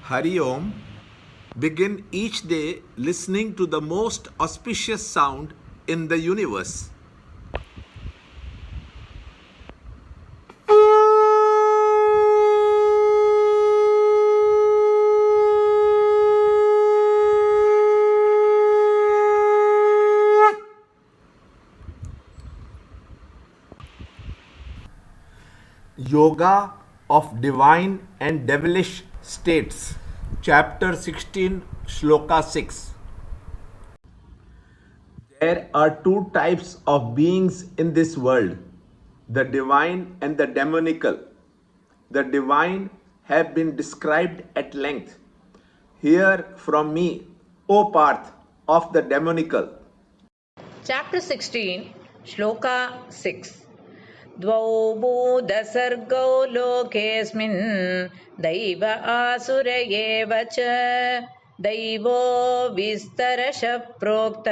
Hari Om. Begin each day listening to the most auspicious sound in the universe. Yoga of Divine and Devilish States, Chapter 16, Shloka 6. There are two types of beings in this world, the divine and the demonical. The divine have been described at length. Hear from me, O Parth, of the demonical. Chapter 16, Shloka 6. द्वौ भूदसर्गौ लोकेऽस्मिन् दैव आसुर एव च दैवो विस्तरशः प्रोक्त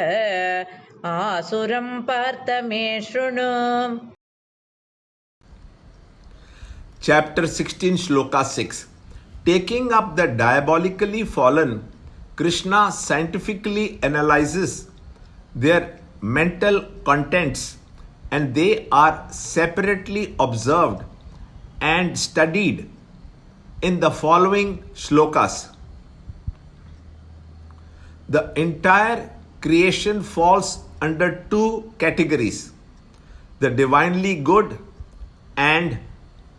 आसुरं पार्थ मे शृणु. Chapter 16, Shloka 6. Taking up the diabolically fallen, Krishna scientifically analyzes their mental contents, and they are separately observed and studied in the following shlokas. The entire creation falls under two categories, the divinely good and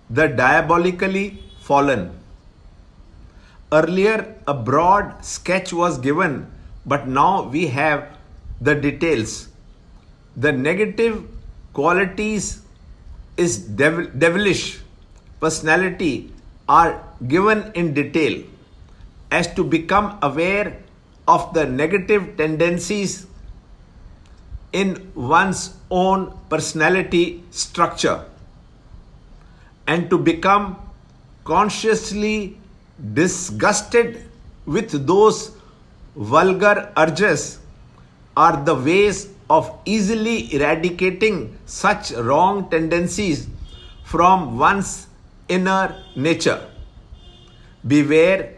the diabolically fallen. Earlier, a broad sketch was given, but now we have the details. The negative qualities is devilish personality are given in detail as to become aware of the negative tendencies in one's own personality structure and to become consciously disgusted with those vulgar urges are the ways of easily eradicating such wrong tendencies from one's inner nature. Beware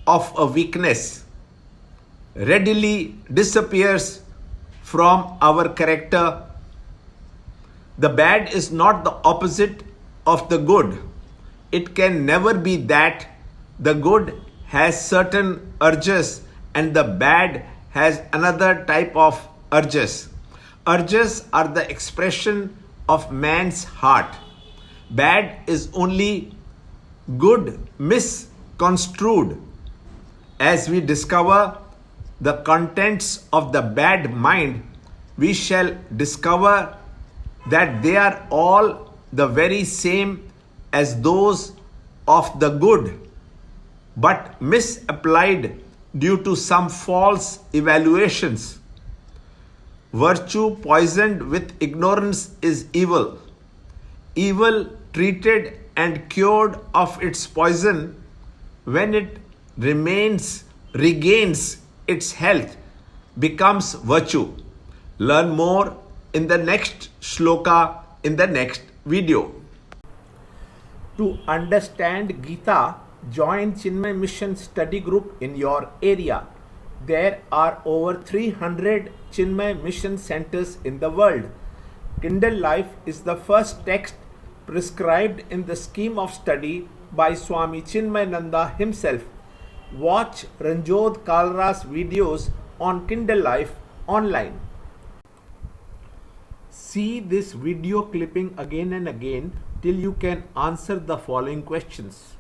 of a weakness readily disappears from our character. The bad is not the opposite of the good. It can never be that the good has certain urges and the bad has another type of urges. Urges are the expression of man's heart. Bad is only good misconstrued. As we discover the contents of the bad mind, we shall discover that they are all the very same as those of the good, but misapplied due to some false evaluations. Virtue poisoned with ignorance is evil. Evil treated and cured of its poison, when it regains its health, becomes virtue. Learn more in the next shloka in the next video. To understand Gita, join Chinmaya Mission study group in your area. There are over 300 Chinmaya Mission centers in the world. Kindle Life is the first text prescribed in the scheme of study by Swami Chinmayananda himself. Watch Ranjot Kalra's videos on Kindle Life online. See this video clipping again and again till you can answer the following questions.